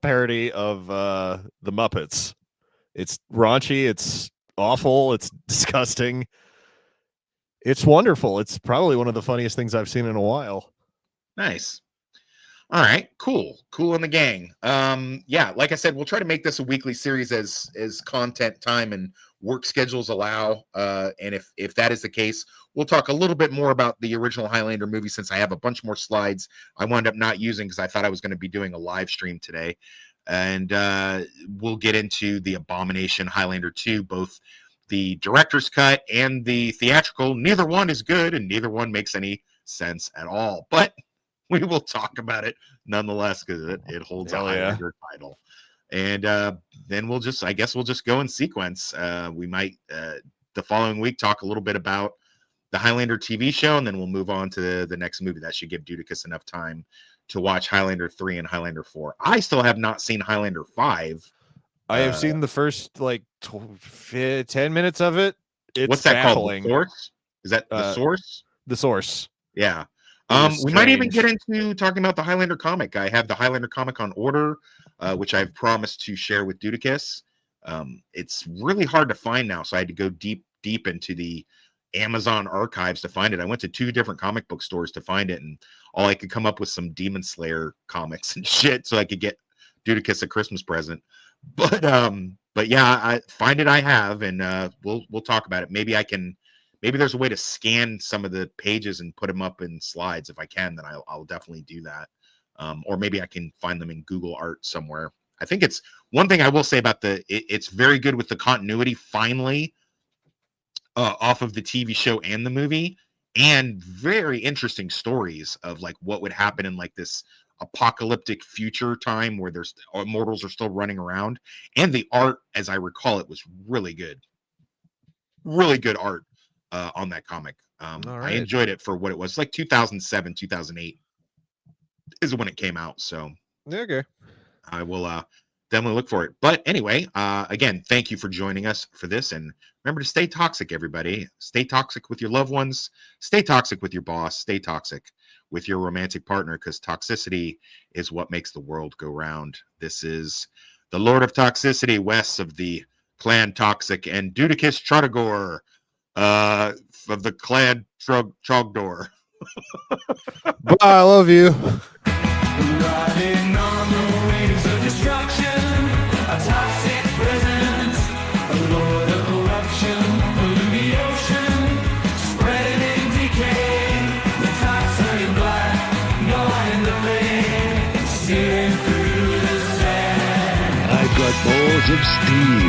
Speaker 4: parody of the Muppets. It's raunchy, it's awful, it's disgusting. It's wonderful. It's probably one of the funniest things I've seen in a while.
Speaker 3: Nice. All right, cool in the gang. Yeah, like I said, we'll try to make this a weekly series as content time and work schedules allow. And if that is the case, we'll talk a little bit more about the original Highlander movie, since I have a bunch more slides I wound up not using because I thought I was going to be doing a live stream today. And we'll get into the Abomination Highlander 2, both the director's cut and the theatrical. Neither one is good and neither one makes any sense at all, but we will talk about it nonetheless because it holds a Highlander title. And then we'll just go in sequence. We might the following week talk a little bit about the Highlander TV show, and then we'll move on to the next movie. That should give Dudicus enough time to watch Highlander 3 and Highlander 4. I still have not seen Highlander 5.
Speaker 4: I have seen the first 10 minutes of it. It's
Speaker 3: what's that
Speaker 4: baffling.
Speaker 3: Called? The Source? Is that the Source?
Speaker 4: The Source.
Speaker 3: Yeah. We might even get into talking about the Highlander comic. I have the Highlander comic on order, which I've promised to share with Dudicus. It's really hard to find now, so I had to go deep into the Amazon archives to find it. I went to 2 different comic book stores to find it, and all I could come up with some Demon Slayer comics and shit, so I could get Dudicus a Christmas present. But yeah, I find it. I have, and we'll talk about it. Maybe there's a way to scan some of the pages and put them up in slides. If I can, then I'll definitely do that. Or maybe I can find them in Google Art somewhere. I think it's one thing I will say about it's very good with the continuity finally off of the TV show and the movie, and very interesting stories of like what would happen in like this apocalyptic future time where there's immortals are still running around. And the art, as I recall, it was really good art on that comic. I enjoyed it for what it was. Like 2007, 2008 is when it came out. So
Speaker 4: okay,
Speaker 3: I will definitely look for it. But anyway, again, thank you for joining us for this. And remember to stay toxic, everybody. Stay toxic with your loved ones. Stay toxic with your boss. Stay toxic with your romantic partner, because toxicity is what makes the world go round. This is the Lord of Toxicity, Wes of the Clan Toxic, and Dudicus Trotagor of the Clan Trogdor.
Speaker 4: Bye, I love you.
Speaker 5: Riding on the wings of destruction, a toxic presence, a lord of corruption, polluting the ocean, spreading decay, the toxic black, gnawing the vein, searing through the sand.
Speaker 1: I've got balls of steel.